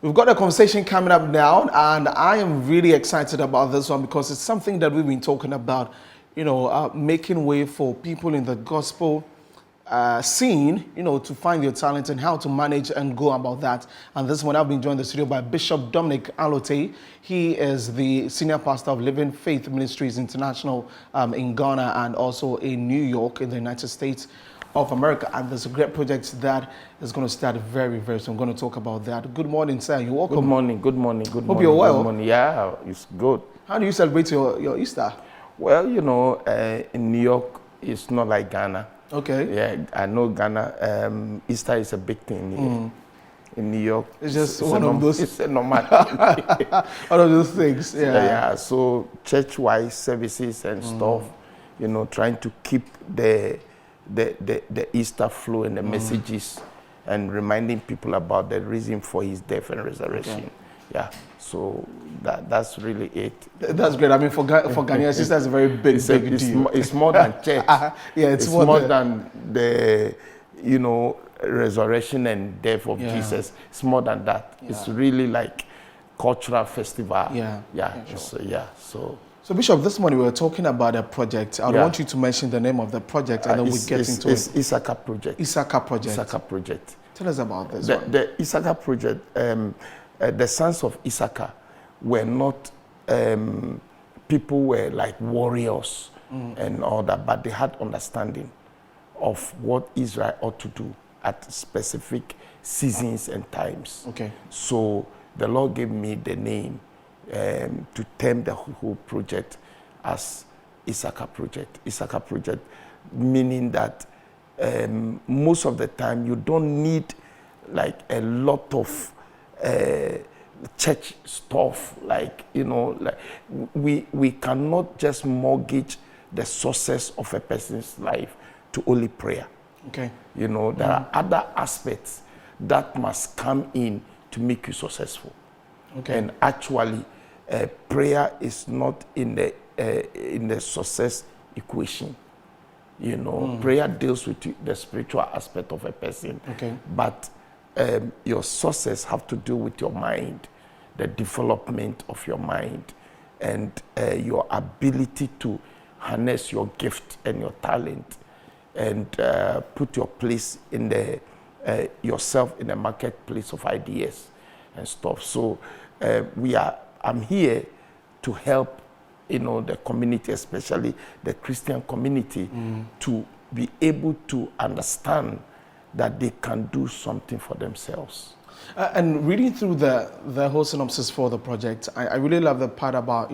We've got a conversation coming up now, and I am really excited about this one because it's something that we've been talking about, making way for people in the gospel scene, to find their talent and how to manage and go about that. And this one, I've been joined in the studio by Bishop Dominic Allotey. He is the senior pastor of Living Faith Ministries International in Ghana and also in New York in the United States of America. And there's a great project that is going to start very, very soon. I'm going to talk about that. Good morning, sir. You're welcome. Good morning. Good morning. Good morning. Hope you're well. Good morning. Yeah, it's good. How do you celebrate your Easter? Well, in New York, it's not like Ghana. Okay. Yeah, I know Ghana. Easter is a big thing here. In New York, it's just one of those. It's a normal one of those things. Yeah. Yeah. So church-wise services and stuff, trying to keep the Easter flow and the messages and reminding people about the reason for his death and resurrection. Okay. Yeah, so that's really it. That's great. I mean, for Ghanaians, Easter is a very big deal. It's more than church. Yeah, it's more than the, resurrection and death of Jesus. It's more than that. Yeah. It's really like cultural festival. Yeah. Sure. So Bishop, this morning we were talking about a project. I want you to mention the name of the project and then we get into it. It's Issachar project. Issachar project. Issachar project. Tell us about this one. The Issachar project, the sons of Issachar were not people were like warriors and all that, but they had understanding of what Israel ought to do at specific seasons and times. Okay. So the Lord gave me the name to term the whole project as Issachar project. Issachar project, meaning that most of the time you don't need like a lot of church stuff. We cannot just mortgage the success of a person's life to only prayer. Okay. There are other aspects that must come in to make you successful. Okay. And actually, prayer is not in the success equation. Prayer deals with the spiritual aspect of a person. Okay. But your success have to do with your mind, the development of your mind, and your ability to harness your gift and your talent, and put your place in yourself in the marketplace of ideas and stuff. So I'm here to help, the community, especially the Christian community, to be able to understand that they can do something for themselves. And reading through the whole synopsis for the project, I really love the part about,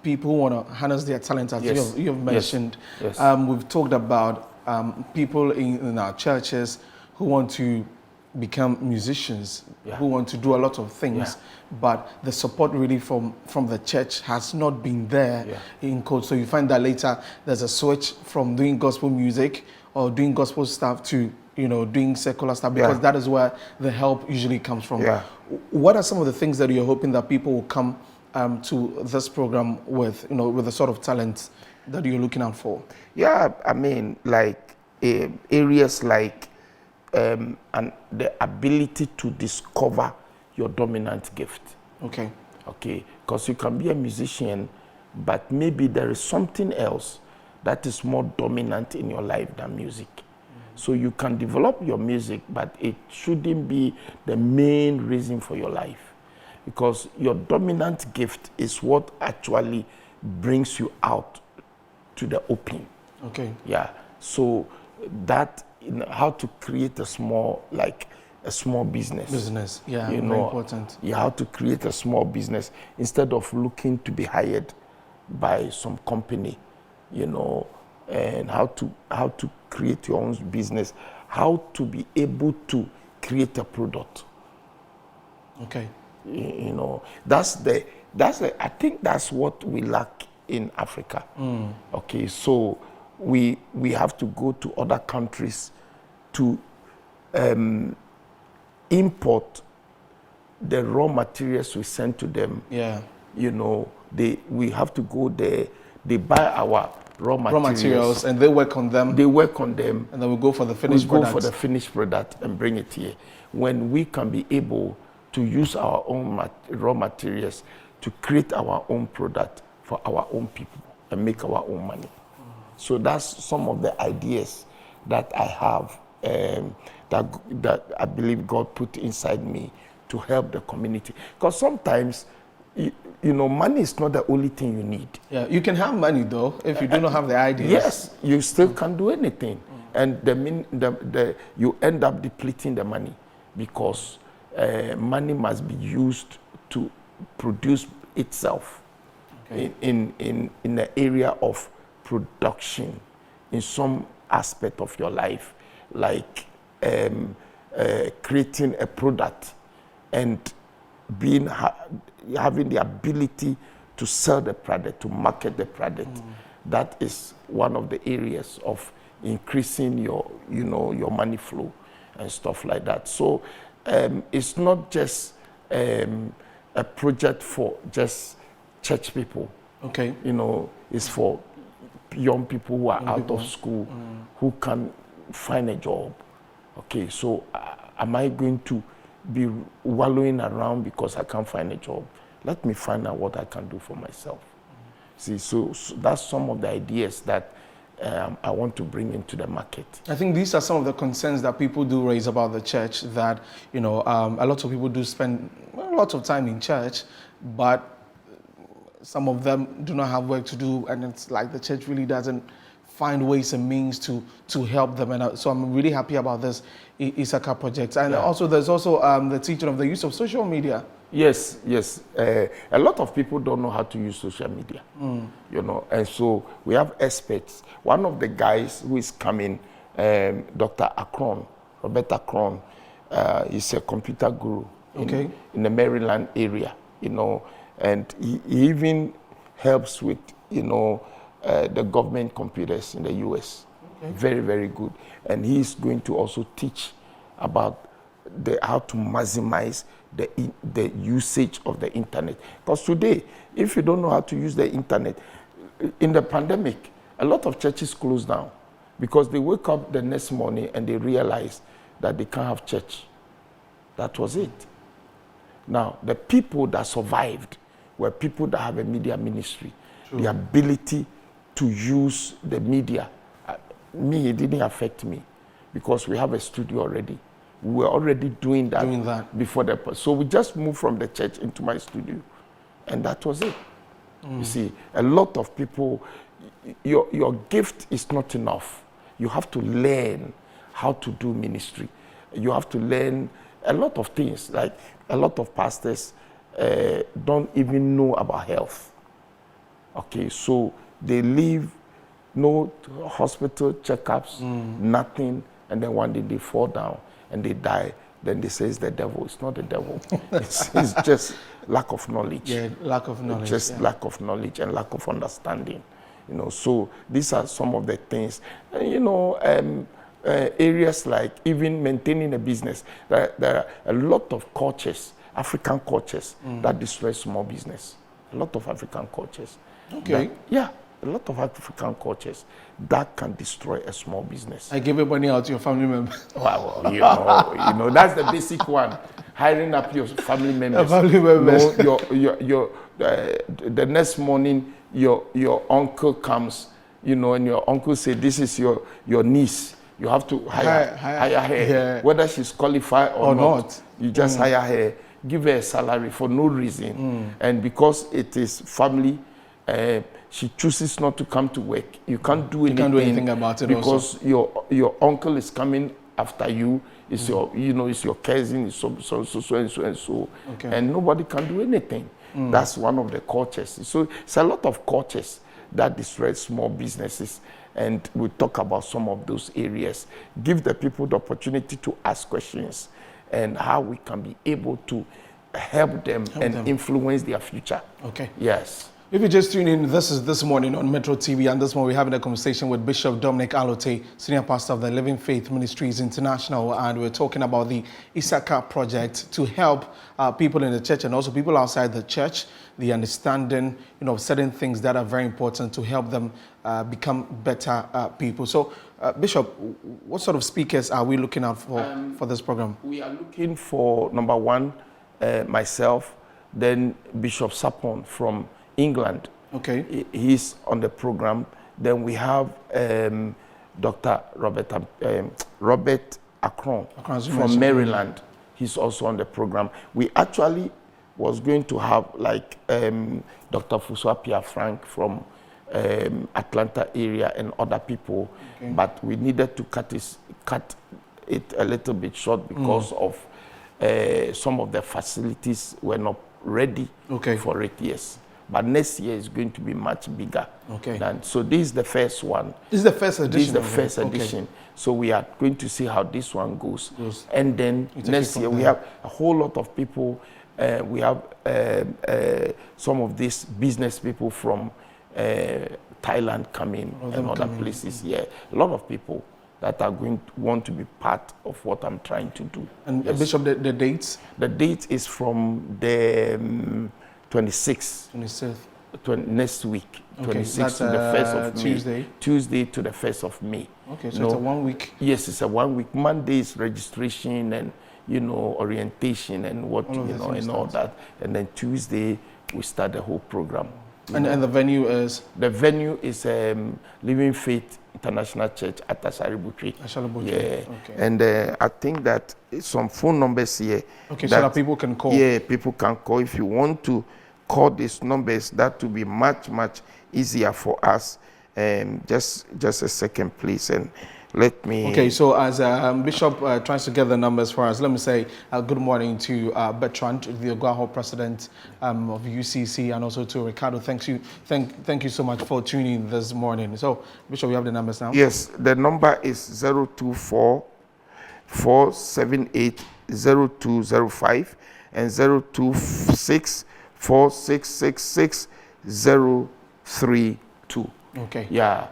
people who want to harness their talent, as you've mentioned. Yes. We've talked about people in our churches who want to become musicians, who want to do a lot of things, but the support really from the church has not been there in code. So you find that later there's a switch from doing gospel music or doing gospel stuff to doing secular stuff, because that is where the help usually comes from. Yeah. What are some of the things that you're hoping that people will come to this program with, with the sort of talent that you're looking out for? Yeah, I mean, like areas like and the ability to discover your dominant gift. Okay. Because you can be a musician, but maybe there is something else that is more dominant in your life than music. So you can develop your music, but it shouldn't be the main reason for your life, because your dominant gift is what actually brings you out to the open. Okay. Yeah. So that, how to create a small business. Yeah, very important. You have to create a small business instead of looking to be hired by some company, and how to create your own business, how to be able to create a product. Okay. I think that's what we lack in Africa. Okay, so we have to go to other countries to import the raw materials we send to them. Yeah. We have to go there. They buy our raw materials and they work on them. And then we go for the finished product. And bring it here. When we can be able to to use our own raw materials to create our own product for our own people and make our own money. So that's some of the ideas that I have that I believe God put inside me to help the community. Because sometimes, you know, money is not the only thing you need. Yeah, you can have money though if you do not have the ideas. Yes, you still can do anything, and you end up depleting the money because money must be used to produce itself in the area of production in some aspect of your life, like creating a product and having the ability to sell the product, to market the product. That is one of the areas of increasing your money flow and stuff like that. So it's not just a project for just church people. Okay. You know, it's for young people who are out of school who can find a job. Okay, so am I going to be wallowing around because I can't find a job? Let me find out what I can do for myself. See, so that's some of the ideas that I want to bring into the market. I think these are some of the concerns that people do raise about the church, that, you know, a lot of people do spend a lot of time in church, but some of them do not have work to do, and it's like the church really doesn't find ways and means to help them. And so I'm really happy about this Issachar project. And also there's also the teaching of the use of social media. Yes. A lot of people don't know how to use social media, you know, and so we have experts. One of the guys who is coming, Dr. Akron, Robert Akron, is a computer guru in the Maryland area, you know, and he even helps with, you know, the government computers in the US. Very, very good. And he's going to also teach about how to maximize the usage of the internet. Because today, if you don't know how to use the internet, in the pandemic, a lot of churches close down because they wake up the next morning and they realize that they can't have church. That was it. Now, the people that survived were people that have a media ministry. True. The ability to use the media. Me, it didn't affect me because we have a studio already. We were already doing that before so we just moved from the church into my studio, and that was it. You see, a lot of people, your gift is not enough. You have to learn how to do ministry. You have to learn a lot of things. Like a lot of pastors don't even know about health. Okay, so they leave, no hospital checkups, nothing, and then one day they fall down and they die. Then they say it's the devil. It's not the devil. It's just lack of knowledge. Yeah, lack of knowledge. Just lack of knowledge and lack of understanding. You know, so these are some of the things. And, you know, areas like even maintaining a business. There are a lot of cultures, African cultures, that destroy small business. A lot of African cultures. Okay. A lot of African cultures that can destroy a small business. I give money out to your family members. Well, you know, that's the basic one. Hiring up your family members. Family members. No, the next morning, your uncle comes, you know, and your uncle say, "This is your niece. You have to hire her, yeah. Whether she's qualified or not. You just hire her, give her a salary for no reason, and because it is family." She chooses not to come to work. You can't do anything about it because also. your uncle is coming after you. It's it's your cousin. It's so and so. Okay. And nobody can do anything. That's one of the cultures. So it's a lot of cultures that destroy small businesses, and we'll talk about some of those areas. Give the people the opportunity to ask questions and how we can be able to help them influence their future. Okay. Yes. If you just tune in, this is This Morning on Metro TV, and this morning we're having a conversation with Bishop Dominic Allotey, Senior Pastor of the Living Faith Ministries International, and we're talking about the Issachar project to help people in the church and also people outside the church, the understanding, certain things that are very important to help them become better people. So, Bishop, what sort of speakers are we looking out for this program? We are looking for, number one, myself, then Bishop Sapon from England. Okay. He's on the program. Then we have Dr. Robert Akron from Maryland. He's also on the program. We actually was going to have like Dr. Fusua Pia Frank from Atlanta area and other people, but we needed to cut it a little bit short because of some of the facilities were not ready for it. Yes. But next year is going to be much bigger. So this is the first one. This is the first edition. This is the first edition. So we are going to see how this one goes. And then next year we have a whole lot of people. We have some of these business people from Thailand coming and other places. Yeah, a lot of people that are going to want to be part of what I'm trying to do. And Bishop, the dates? The date is from the 26th. Next week. 26th to the 1st of May. Tuesday to the 1st of May. Okay, so it's a 1 week? Yes, it's a 1 week. Monday is registration and, orientation and what, and all that. And then Tuesday, we start the whole program. And the venue is? The venue is Living Faith International Church at Ashalibu. Yeah. And I think that some phone numbers here. Okay, so that people can call. Yeah, people can call. If you want to call these numbers, that will be much, much easier for us. Just a second, please, and let me... Okay, so as Bishop tries to get the numbers for us, let me say good morning to Bertrand, the Oguaho president of UCC, and also to Ricardo. Thank you so much for tuning in this morning. So, Bishop, we have the numbers now? Yes, the number is 024-478-0205 and 026-4666-032. Okay. Yeah.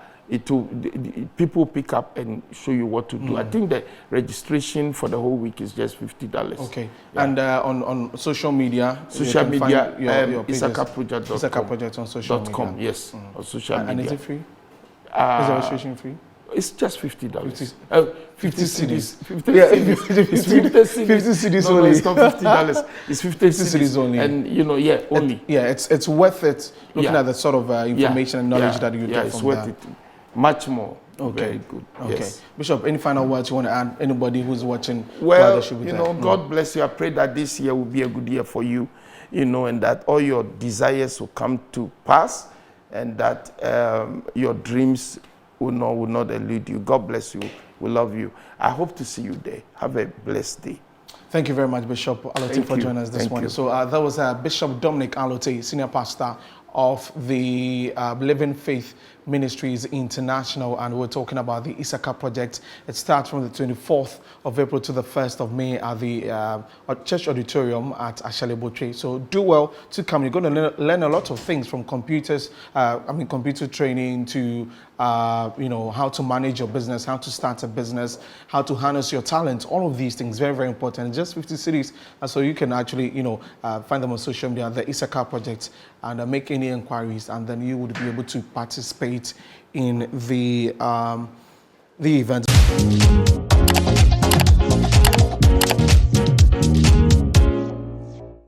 People pick up and show you what to do. I think the registration for the whole week is just $50. Okay. Yeah. And on social media? Social media, Issachar Project on social media. Yes, on social media. And is it free? Is the registration free? It's just $50. 50 cedis. 50 cedis only. No, it's not $50. It's 50 cedis only. And only. It's worth it looking at the sort of information and knowledge that you get from it's worth it. Much more. Okay. Very good. Okay. Yes. Bishop, any final words you want to add? Anybody who's watching? Well, God bless you. I pray that this year will be a good year for you, and that all your desires will come to pass, and that your dreams will not elude you. God bless you. We love you. I hope to see you there. Have a blessed day. Thank you very much, Bishop Allotey, for joining us this morning. So that was Bishop Dominic Allotey, Senior Pastor of the Living Faith Ministries International, and we're talking about the Issachar project. It starts from the 24th of April to the 1st of May at the church auditorium at Ashalibu. So do well to come. You're going to learn a lot of things from computers, computer training to how to manage your business, how to start a business, how to harness your talent. All of these things, very, very important. Just 50 cities, so you can actually, find them on social media, the Issachar project, and make any inquiries, and then you would be able to participate in the event.